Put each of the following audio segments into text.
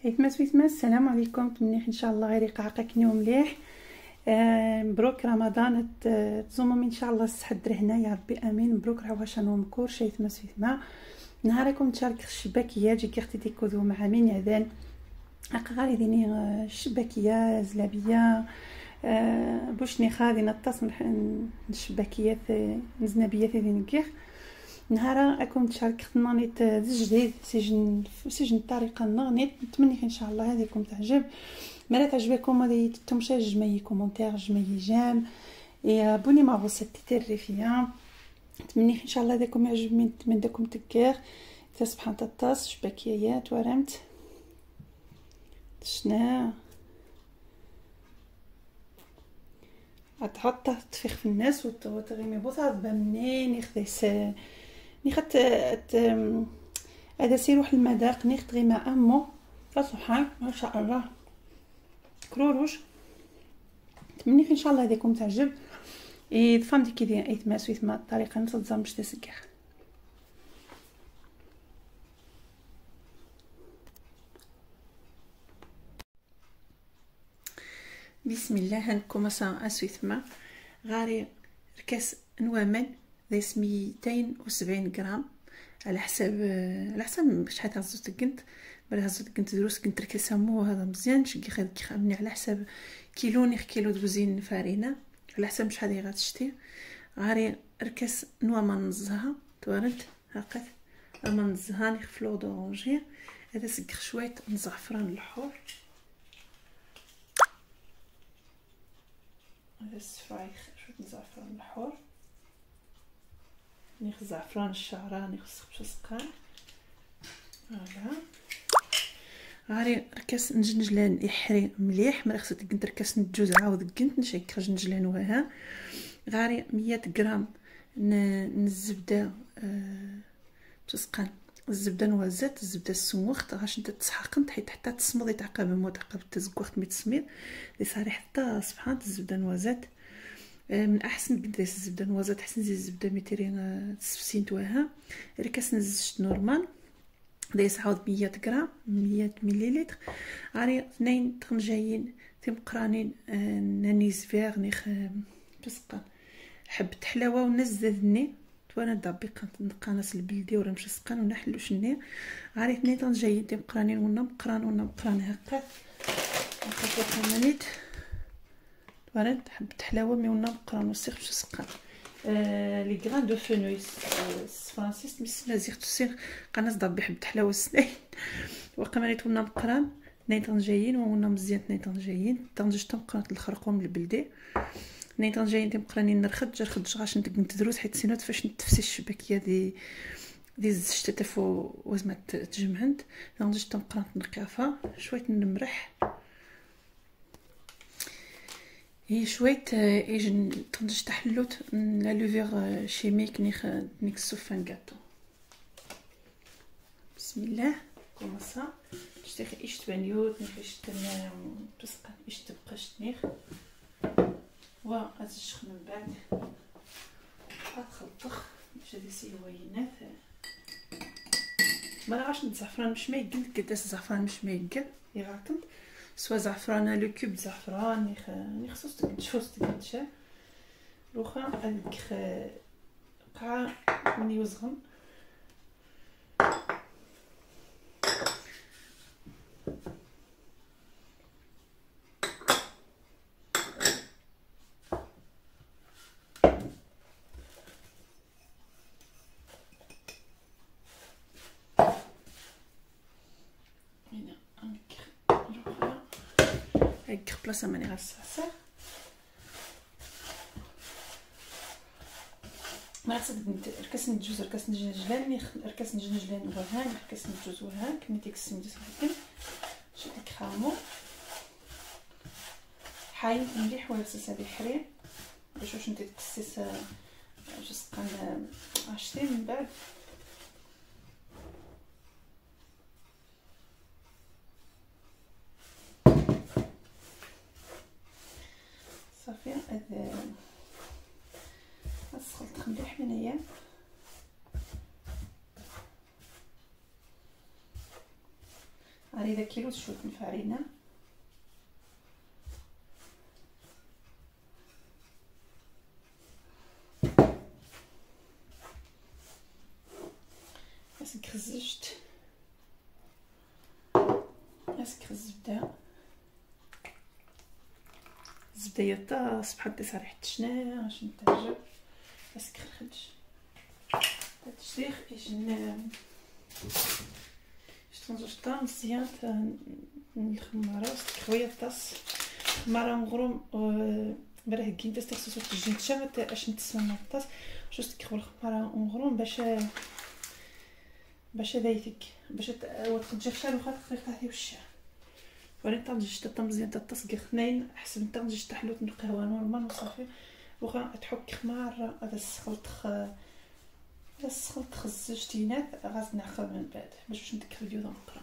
حيتمات السلام عليكم. تمنيح ان شاء الله غير يقعقكني مليح. مبروك رمضان. تزوموا ان شاء الله السحدر هنا يا ربي امين. مبروك رواشان ومكور شيتمات نهاركم تشارك الشباكيه جي كيختي ديكودو مع مين يعذان اقغالي ديني الشباكيه زلابيه بوش نخادي نطاس الشباكيات نزنابيات دين كيخ نهارا اكون تشارك نانيت جديد سجن الطريقه نغنيت. نتمنى ان شاء الله هذيكم تعجب. مرا تعجبكم هذه تمشى جمعي كومونتير جمعي جام يا بوني ما وصلتي تريفيا. نتمنى ان شاء الله هذاكم يعجب من داكم تكير سبحان الطاس شباكيات ورمت شنا اتحط تفيخ في الناس وتغيمي بوثا بمنين يخدس نيخت هذا سيروح المذاق نيخت غير مع امو فصحان ما شاء الله كروروش. نتمنى ان شاء الله هذيكم تعجب فهم ديك كي ايت ماس ويت ما الطريقه نتصدم باش تسكر. بسم الله هنكم اسويت ما غاري ركاس نوامن ذيس 270 غرام على حسب شحال هزوت القنت بلا هزوت القنت دروس كنت ركاسه مو هذا مزيان شكي خدمني على حسب كيلو نيخ كيلو دوزين فارينه على حسب شحال غاتشتي. غاري ركاس نوا ما نزها توارد هاقت اما نزها نيخ فلو دورونجي هذا سكخ شويه زعفران الحور هذا السفايخ شويه زعفران الحور نيخ زعفران الشعرة نيخ سقان فوالا. غاري ركاس نجنجلان يحري مليح ما خصك كنت ركاس نجوز عاود كنت نشيك نجنجلان وها. غاري 100 غرام الزبده تسقان الزبده نوازات الزبده السموخت غاش انت تسحقنت حتى تصمد تعقب مو تعقب تزقوخت مي تصميد لي صاري حتى سبحان الزبده نوازات من احسن قداس الزبده نوازات احسن زي الزبده مترين تسفسين توها ركاس نزجت نورمال دايس عاود 100 غرام 100 مليلتر. غاري 2 طنجايين تمقرانين نانيز فيغ نيخ تسقان حبه حلاوه ونزدني وانا دابيق نقانص البلدي ولا نمشي سقان ونحلو شني. غاري 2 طنجايين تمقرانين ونمقران هكا نخفف المنيت ورد حبه حلاوه مي ونمقران وسيخ باش سقان لي غران دو فونويس فرانسيس مس لازيغ تسير قناص ضبي حبه حلاوه سنين وقمريت ونا مقران 2 طنجايين ونا مزيان 2 طنجايين طنجش تمقرات الخرقوم البلدي 2 طنجايين تمقرانين نرخد غاش نتقنت دروس حيت سينوت فاش نتفسي الشبكيه دي الزشت تفو وزمت تجمعند طنجش تمقرات نقافه شويه نمرح هي شويه يجن طنجش تحلوت لا لوفير شيميك نيك سوفان غاتو. بسم الله كوماسا شتي ايش بانيوت نيخ تما تسقى ايش تبقاش نيخ وازشخ من بعد غتخلطخ باش هادي سيوينات ما راغاش الزعفران مش ما يقل قداش الزعفران مش ما يقل يراكم سوا زعفران لو كوب زعفران نيخ خصوص تقدشا لوخا هذيك قاع من يوزغم هيك بلاصه ماني غاساسه ما خصك ركاس الجوز ركاس الجنجلان ركاس الجنجلان وهان ركاس الجوز وهان كمي ديك السميده صافي شي ديك خامو حايل مليح وغسس هذه حريم باش واش ندير الكسيس جسقان عشتي من بعد صافي هذا الخلط مليح هنايا هذا كيلو شويه الفرينه. اسكر الزجت، اسكر الزبده، الزبده هي طاس بحال ديسها ريحه الشنا باش نتعجب. اسكر الخدج هاد الشيخ يجنن شطنجطه مزيان الخماره خويه طاس خماره مغروم براه كاين تاع خصو تجي نتشا اش نتسمى الطاس جوست كيخو الخماره مغروم باش دايتك باش تجي خشاب واخا تقدر فيه وشها. ولكن طنجي حتى مزيان الطاس كاع اثنين احسن من طنجي حتى حلوت القهوه نورمال وصافي. واخا تحك خمار هذا السخلط خزج تينات غاز نعقل من بعد باش ندير فيديو نقرا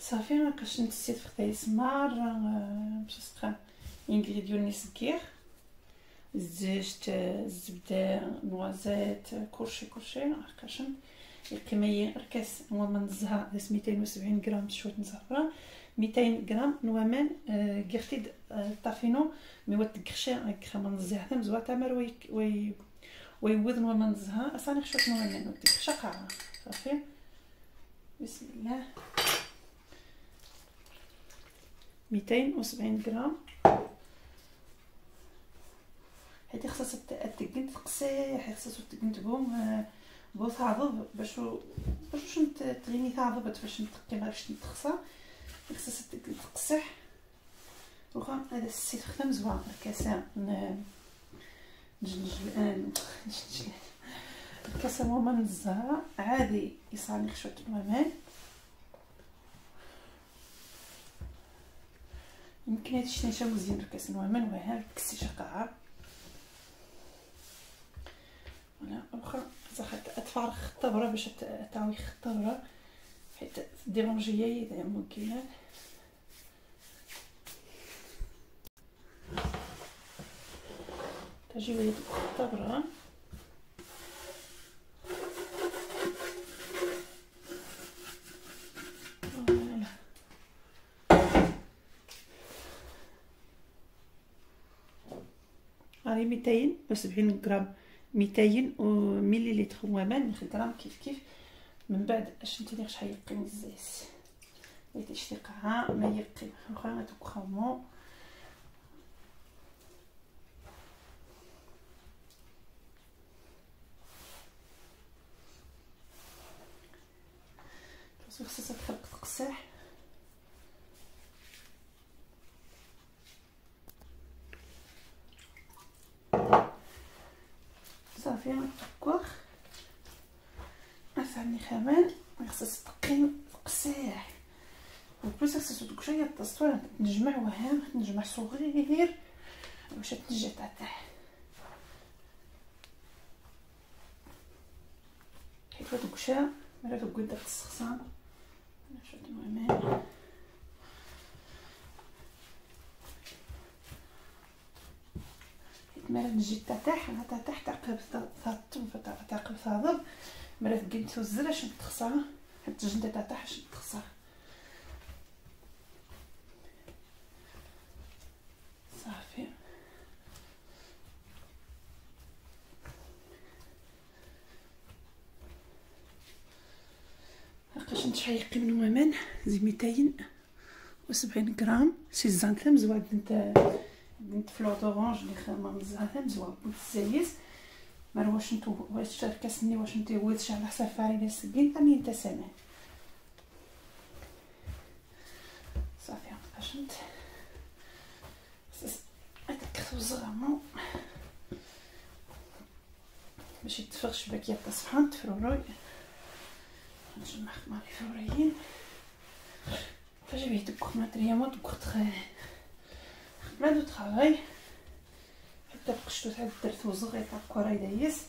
صافي. ما بقاش نسيت في خدايا سمار باش نسخن انغريديون نسكير الزيت الزبده نوازيت كلشي كاشن الكميه ركاس نورمال نزها 270 غرام شويه زعفران 200 غرام نوامن غيرتيد طافينو مي وتكخشا كخما نزها مزوا تمر ويوذ نورمال نزها اصاني شويه نوامن وتكخشا قاعه صافي. بسم الله 270 غرام هادي خصها تدقن تقسيح خصها تدقن بوم ثعضب باش تغيني ثعضبت باش نتقي باش نتخصا خصها تدقن تقسح. واخا هذا السيت خدام زوين الكاسه نجنجل الكاسه هما نزها عادي يصاني شويه الماء يمكن هادشي نشا مزيان الكاس نورمال وها تكسي شقعه ولا واخا زعما تفارغ الطبره باش تعاوي الطبره حيت ديرونجيه اذا ممكن تجي وليد الطبره هاي 270 غرام 200 مليلتر ومان غرام كيف من بعد اش ندير شحال يقيم الزيت بغيتي شتي قاعه ما يقيم واخا هذوك خمو خصها تخلق تقساح صافي نطبخ عفاني خمان خصها تقيم تقساح وبلوس خصها دوك شويه الطاسطوره نجمع وهام نجمع صغير باش تنجي تاع حيت دوك شا مرا دوك قد السخسان شويه الماء مرة نجي تحت تعقب ثاضب مرة تقلت الزر باش نتخصها حتى الجنده تاع تحت باش نتخصها صافي. هاكاش نتشيقي من ومن زي 270 غرام سي زانتم زواد بنت فلور دورانج اللي خدامه مزهره مزوار بالزيت ما واش نتو واش كاسني واش نتي ويتش على حساب فارينه سكين ثاني انت سنه صافي باش نت هذاك زغمو باش يتفرش باكيه الصحن تفروروي نجمع خماري فوريين فجبت دوك ماتريامات دوك ما دو طراي حتى بقشتو تاع درت وزغيط هكا راه دايز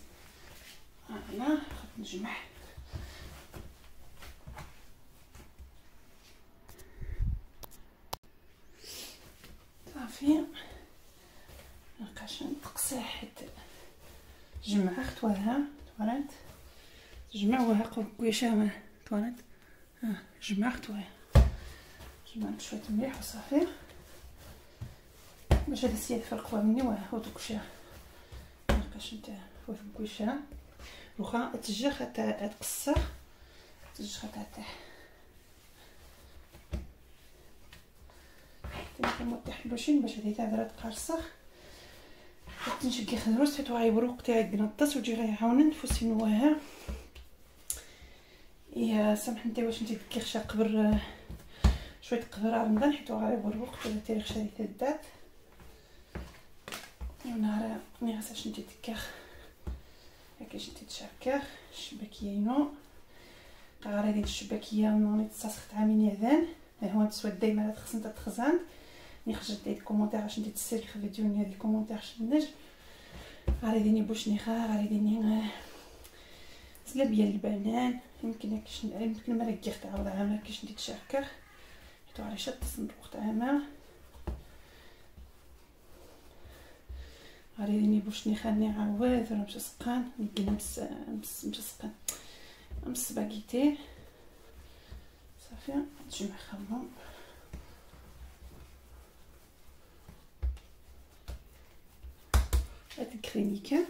انا خد نجمع صافي نبقاش نتقسح حتى جمع اختوها تواليت جمعوها قويشه تواليت جمعت جمعت شويه مليح وصافي باش هاد السياد فرقوا مني ودوكشا مابقاش نتا ودوكشا واخا تجي خاطر تقصر تجي خاطر تاع كنموت حلوشين باش هادي تاع تقرصخ تنشكي خضروس حيت واغي بروق تاعي كنطس وتجي غيعاونن نفوسي نواها يا سامح انت واش انت كيخشى قبر شويه قبر رمضان حيت واغي بروق تاع خشى تدات ونهار مي غاساش انت تكاخ هكاش انت تشكاخ الشباكيينو غادي الشباكيه نوني تصاصخت عامين يذان هو تسود ديما خصنا تخزان ني خرجت دي كومونتير باش ندير السيري في فيديو ني هذه كومونتير شنج غادي ني بوش نيخا غادي ني زلابيه البنان يمكن مرقيخ تعاود عامله كيش ندير تشكر حيت غادي شاد الصندوق تاعنا غادي ني بوش نيخا ني عاود ولا مش سقان نقينا مش سقان باكيتي صافي نجمع خمم هاد الكريميكا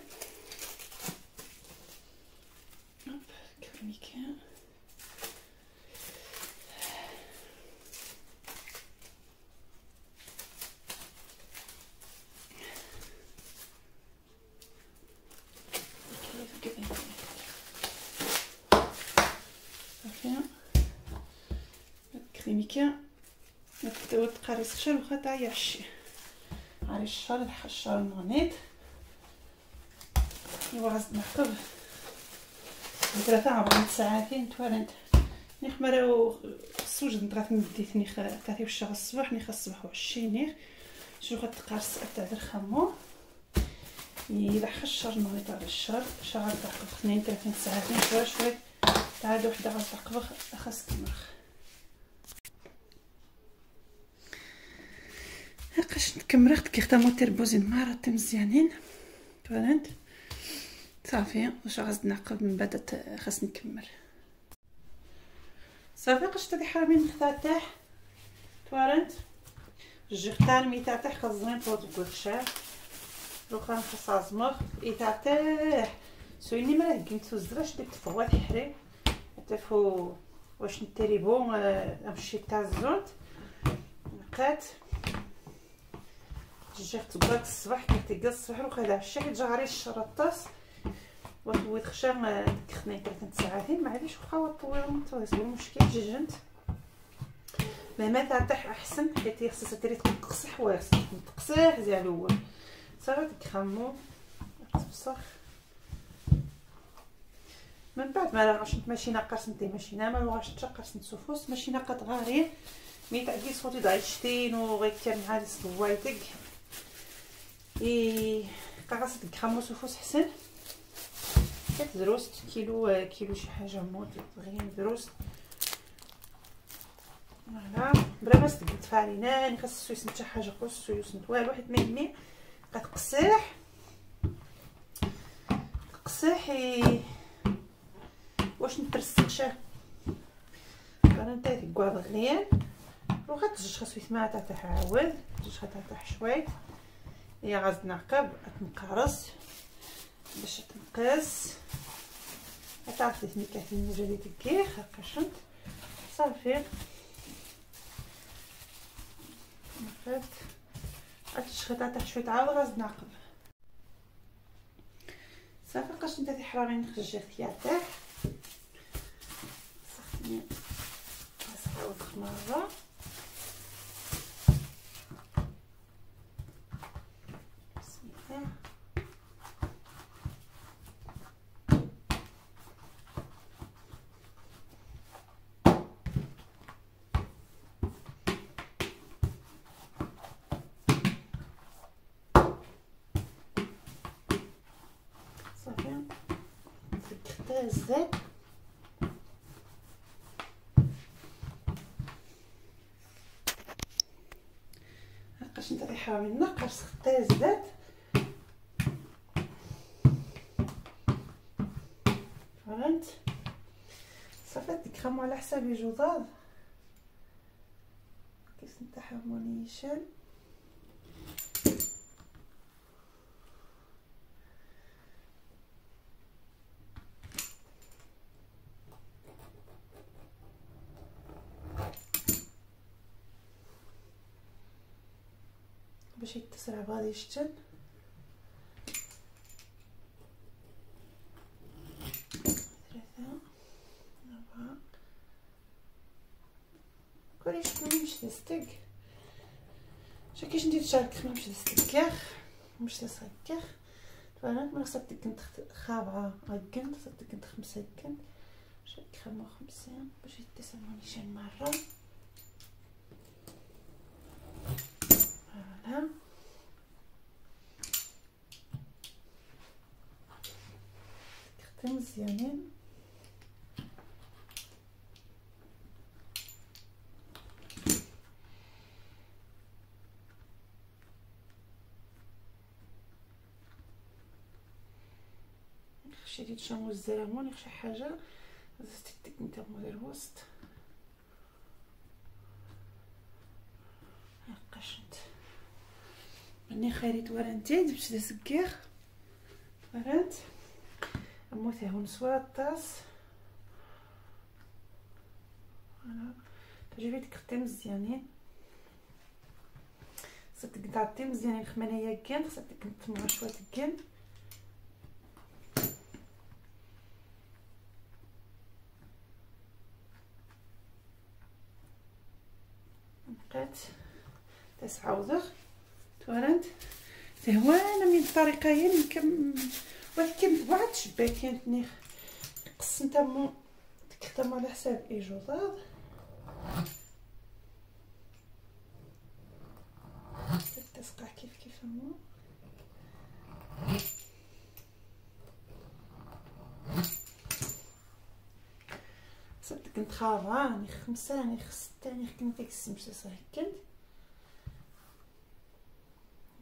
كريميكا كريميكا تقاريص خشر واخا تاع يعشي عاري الشهر الحشر المغنيط يواز نعقب 3 ساعتين توالنت نيخ مراو السوج نطغات مديت نيخ تاعي بالشهر الصباح نيخ الصباح وعشي نيخ شو غتقارص تاع الخمو إلا حشر المغنيط على الشهر شهر تعقب 32 ساعتين شويه تعاد وحده غتعقب خاص تمرخ هاكاش نكمرخت كي ختا موتير بوزين مرات مزيانين توالنت صافي واش غاز نعقب من بعد خاص نكمل صافي قشطه دي حرامين نختاتح توالنت جي ختار ميتاتح خزين فوت بوخشا روخا نخص عزمخ يتاتح سويني مراه قلت وزراش ديك تفوات حري تفو واش نتريبو نمشي تاع الزوت نقات جيت تبارك الصباح كي تلقى الصباح روخا العشاء حيت جاري الشرطاس وطويت خشا ديك 3 ساعتين معليش واخا طويهم توازو مشكل جيجنت ما تاع احسن حيت خصها تري تقص حوايج تقصيح زي الاول صافي تخمو تفسخ من بعد ما راش ماشي ناقص نتي ماشي ما واش تشقص نسوفوس ماشي ناقط غاري مي تعكي صوتي ضايشتين وغير كان عاد سوايتك قاص تخمو سوفوس حسن دروست كيلو شي حاجه موت غير دروست فوالا بلا ما تقد فارينان خاص سويس نتا حاجه قص سويس نت والو حيت ميمي كتقصيح واش نترسقشا انا نتا تكوا دغيا واخا تجي خاص يسمع تاع عاود تجي تاع شويه هي غاز نعقب تنقرص باش تنقص تعرفي سميكات الموجودة تكي خاقشنت صافي نفات غتشخطها تحت شويه عاود غاز نعقب صافي قشنت هذه حرامي نخرج خيارتاح صافي نعاود مره الزيت هاكاش نتا حرامي نقص خطي الزيت فهمت صافي تكرموا على حسابي جداد كيس نتاعهم نيشان. باش يتسرع بغادي يشتن. كلش مش دستك شكيش ندير شارك مش دستك مش دستك فانا ما خصك كنت خابعه هكن خصك كنت 5 هكن شك 55 باش يتسموني شي مره. فوالا كختم مزيانين. شريت شامو الزلمون شي حاجه زدت نتا مول الوسط قشنت مني خريت ورانتي باش تسكير ورانت اموت هون سوا الطاس. انا تجيبي تكتي مزيانين خصك تقطعي مزيانين خمانيه كان خصك تكتم شويه كان بقات 9 تورنت تهوانا من الطريقه هي كم ولكن بعض الشباكين تني قسمت مو تكتم على حساب جداد تسقع كيف مو صدق كنت خاضعاني 5 راني 6 راني كنت ديك السمسه صح كنت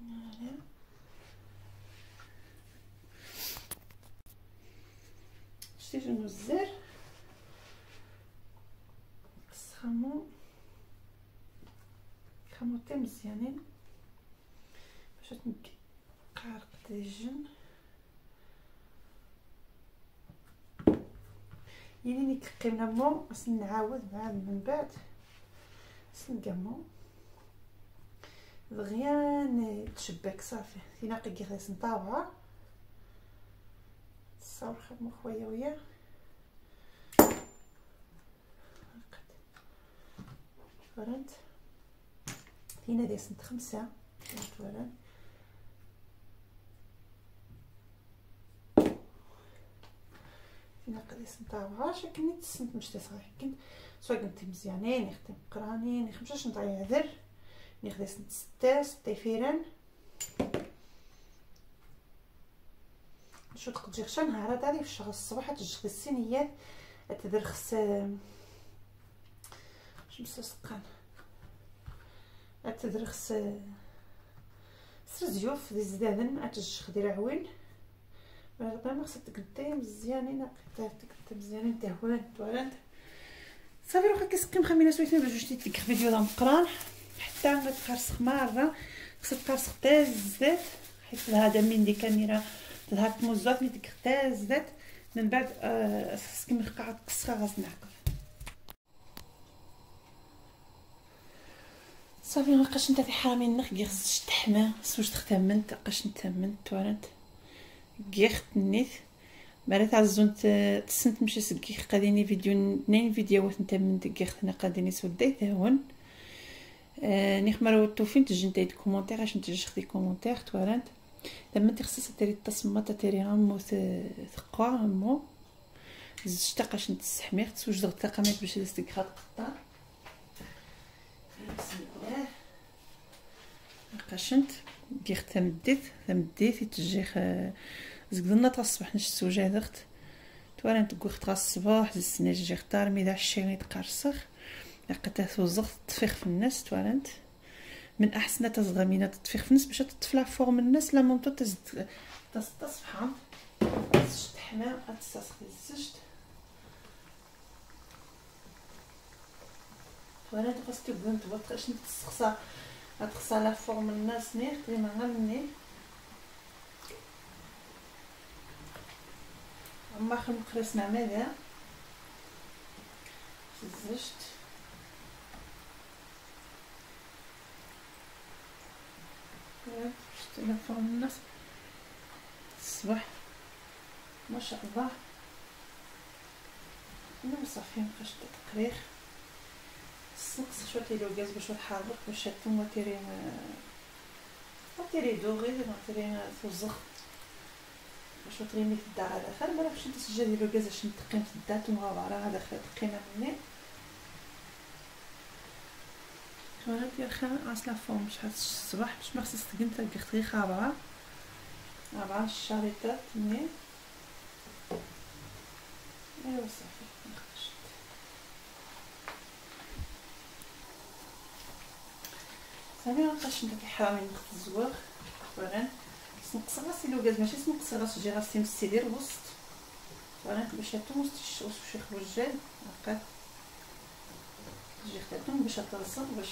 هنا شتي شنو الزر خمو تي مزيانين باش تنقارق ديجن يعني نكقيمنا مو باش نعاود معاه من بعد باش نقمو دغيا تشبك صافي تناقي كيخلص نطابعه تصاور خدمو خويا وياه فرنت هنا داير سنت 5 فوالا هنا قديس نطابعها شكل نيت السنت مش تصغير كنت سوا كنت مزيانين نخدم قرانين نخمساش نطيع عذر نخدم سنت 6 فيران شو تقدر خشا نهار هذا في الشهر الصباح تجي السينيات تدرخس شمس سقان تدرخس سرزيوف دي زدادن اتج خدير عوين ما خصك تقدي مزيانين قطعتك مزيانين تهوان توالنت صافي روحك كيسقي مخمينه سويتنا باش جيت لك فيديو دا مقران حتى ما تقرصخ مره خصك تقرصخ حتى الزيت حيت هذا من دي كاميرا تظهر موزات مي تقطع الزيت من بعد خصك مرقعه تقصها غاز نعقل صافي ما بقاش نتا في حرامين نخ غير تحمى سوج تختمن تقاش نتمن توالنت غير نيت مرات عزون تسنت مشي سكي قاديني فيديو 2 فيديوهات نتمن دغيا هنا قاديني سوداي هون نخمروا توفين تجي نتاي كومونتير اش نتجي خدي كومونتير توالنت لما انت خصك تري التصميمات تري مو ثقوا مو زدت تقاش نتسحمير تسوج دغ التقامات باش تستك هاد القطار بسم الله قاشنت دير تمديت تجي زقدنا تاع الصباح نشتو جادغت توالي نتقو خطرا الصباح زسني جي اختار ميدا الشيني تقرصخ لقيتها توزغ تطفيخ في الناس توالنت من احسن تزغمينه تطفيخ في الناس باش تطفلا فوق الناس لا مونطو تصفحان الزجت حنا تستسخ الزجت فوالا خاصك تبدا تبطئ شنو تسخسا غتخسى لا فورم الناس نير كيما غير مني اما خل مقرسنا ماذا زجت شفت لا فورم الناس الصباح ما شاء الله. انا صافي مابقاش تقريخ نقص شويه لوغاز باش نحرك باش الثوم وتيري دوغي وتيري توزخ باش تغيني في الدار على خير مره باش تسجلي لوغاز باش نتقيم في الدار ونغابره هذا خير تقينا مني وانا ديال خير اصلا فوم شحال الصباح باش ما خصك تقنت غير خابره ربعه الشريطات مني ايوا صافي نخرجت صافي غنبقاش ندير الحرامي نخت الزواغ فوالا نقص راسي لوغاز ماشي نقص راسي تجي راسي مسي دير الوسط فوالا باش الثوم باش يخرج جال هكا تجي الثوم باش ترصد باش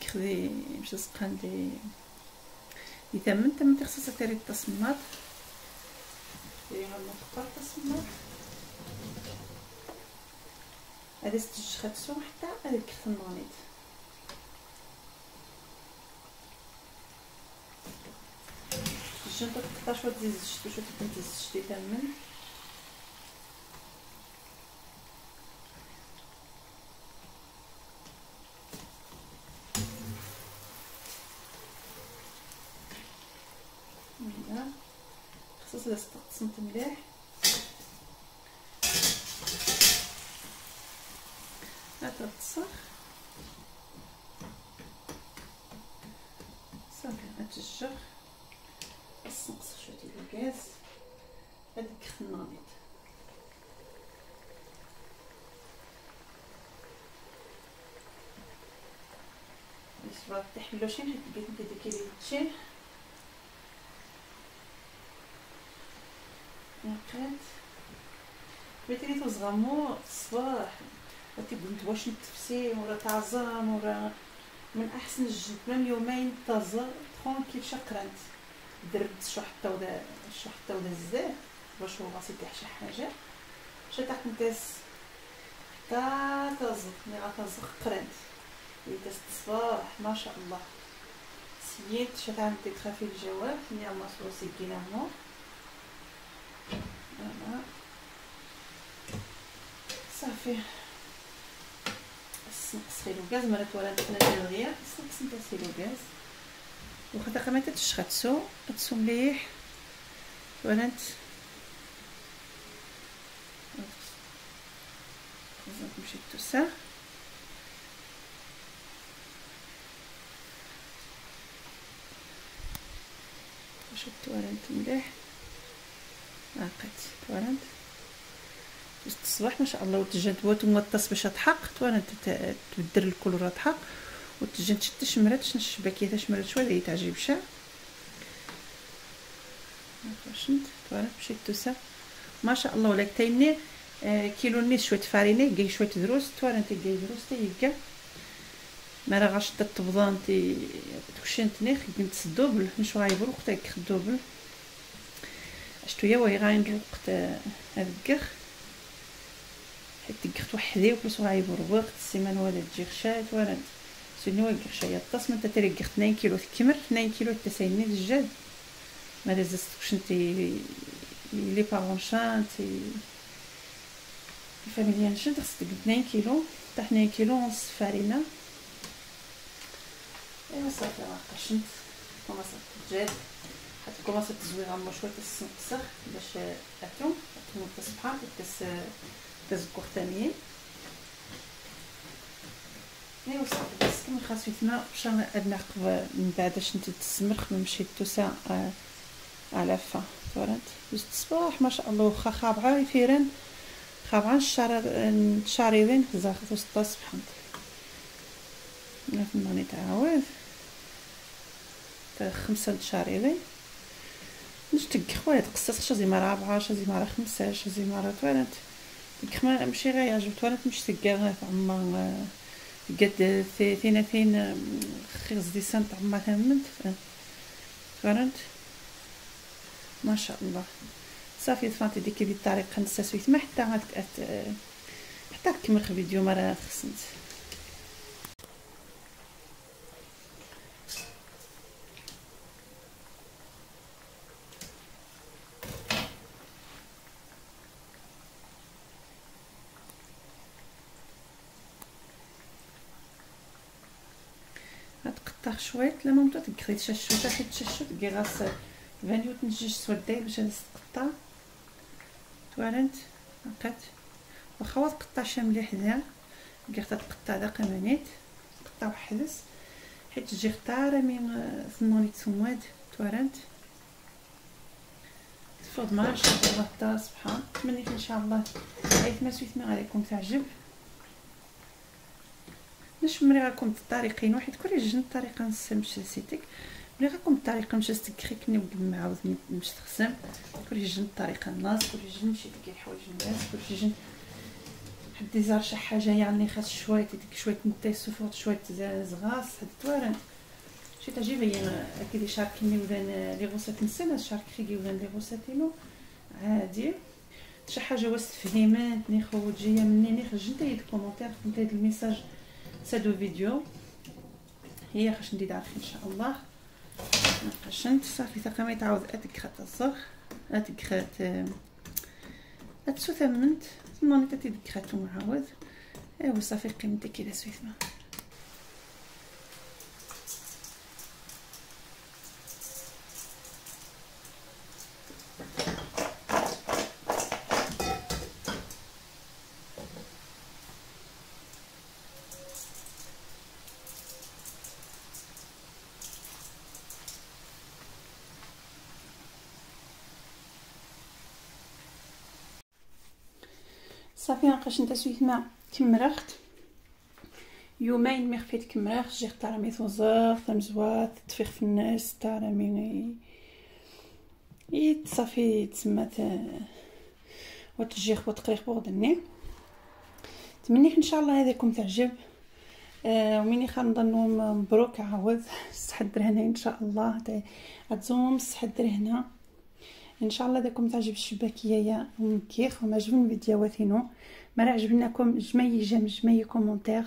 تكخذي باش تسقندي تم خصك تري التصميمات ديري نختار التصميمات هذا ستجخاتسو حتى هذيك الفنانيت الجنطه تقطع شويه تزيد الشتو شويه تزيد الشتي تمن خصوصا الا استقسمت مليح غتتصخ صافي غتجر خاص نقص شويه الغاز هذيك الخنانيط باش تحلو شي حيت بغيت ندير كيليتشي نقيت بغيتي توزغمو الصباح وتبدا واش نتفسي ولا تعزم ولا من احسن الجد من يومين طازه ترونكيل شقرنت درت شو حتى ودا الزيت باش هو غاسي يطيح شي حاجه باش تاع نتاس حتى تازق ملي غتازق قرنت ويداز الصباح ما شاء الله سييت شات عندي تخافي الجواب نيا ماسوسي كينامو فوالا صافي نقص فيه الغاز مرات ولا ندخل دغيا نقص نتا الغاز واخا دقيقه حتى تشخاتسو تسو مليح فوالا نمشي توسا باش توالنت مليح لقيت توالنت الصباح ما شاء الله وتجات وتمطس باش تحق توالنت تبدل الكولور تحق وتجات شتي شمرات الشباكيه شمرات شويه تعجبش فاشنت توالنت مشيت توسا ما شاء الله ولا كايني كيلو نيس شويه فارينه كاي شويه دروس توالنت كاي دروس تيكا ما راه غاش تطبضان تي تكشنتني خدمت الدوبل نشو غايبر وقت الدوبل شتو يا وهي غاين الوقت هذاك حيت تقخت وحدي وبلس غايبر وقت السيمانه ولا تجي خشات ولا سيني ولا خشايه الطاس من تري قخت 2 كيلو تكمر 2 كيلو تسيني الجاد ما لازم تكشنتي لي بارونشانتي فاميليان شنت خصك 2 كيلو حتى 2 كيلو ونص فارينه ايوا صافي راه قشنت كوماسات تجاد حتى كوماسات تزوي غير شويه تسنقسخ باش اتو تصبح تزكو ثانيين ايوا صافي بس كما خاصيتنا باش نعقب من بعد باش انت تسمرخ نمشي توسا على فا تورنت بس الصباح ما شاء الله واخا خابعه فيران خابعا الشعريوين زاخذ وسط سبحان الله نفهمني تعاود 5 شعريوين نشتق خويا تقصص شي مرة 4 شي مرة 5 شي مرة توالت ديك ما ماشي غير عجب توالت مش تقال عما قد ثلاثين خيز دي سنت عما ثمنت فهمت ما شاء الله صافي فهمتي ديك بالطريقه نستسويت ما حتى نكمل الفيديو مره خصنت غتقطع شويه لا مامتو تكري تششوت حيت تششوت كيغاس فانيو تنجج سوداي باش تقطع توالنت هكاك واخا تقطع شي مليح ديال كيغ تقطع داك منيت تقطع وحدس حيت تجي اختاره من ثنوني تسواد توالنت تفوض ما شاء الله تا سبحان تمنيت ان شاء الله عيط ما سويت ما عليكم تعجب نشمري لكم الطريقين واحد كل جوج الطريقه نسمش سيتك ملي غاكم الطريقه مشى تكريكني وقبل عاود نمشي تخسم كل جوج الطريقه الناس كل جوج نمشي ديك الحوايج الناس كل جوج حدي زار شي حاجه يعني خاص شويه ديك شويه نتاي سفوط شويه زغاس هاد توارن شي تعجبني اكيد شاركني ولا لي غوسات نسينا شاركي ولا لي غوساتينو عادي شي حاجه واش تفهمتني خوجيه مني خرج نتا يد كومونتير نتا يد الميساج سادو فيديو هي خاش ندير عارف ان شاء الله قشنت صافي تا ما يتعاود اتكرات الزغ اتكرات اتسوثمنت ثم نتا تذكرات معاود ايوا صافي قيمتي كذا سويثما صافي نقاش نتا سويثما كمرخت يومين مي خفيت كمرخ جي اختار مي ثوزر ثمزوات تفيخ في الناس تاع مي صافي تسمات وتجي خبط قريق بغدني تمنيك ان شاء الله هذاكم تعجب ومني خنظنوا مبروك عاود استحضر هنا ان شاء الله غتزوم استحضر هنا ان شاء الله داكم تعجب الشباكيه يا مكيخ وما عجبني الفيديوهاتينو ما عجبناكم جمعي كومونتير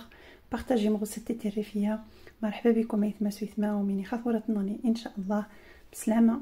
بارطاجي مغوصتي الريفيه مرحبا بكم ايثما سويثما ومني خاطره تنوني ان شاء الله بسلامه.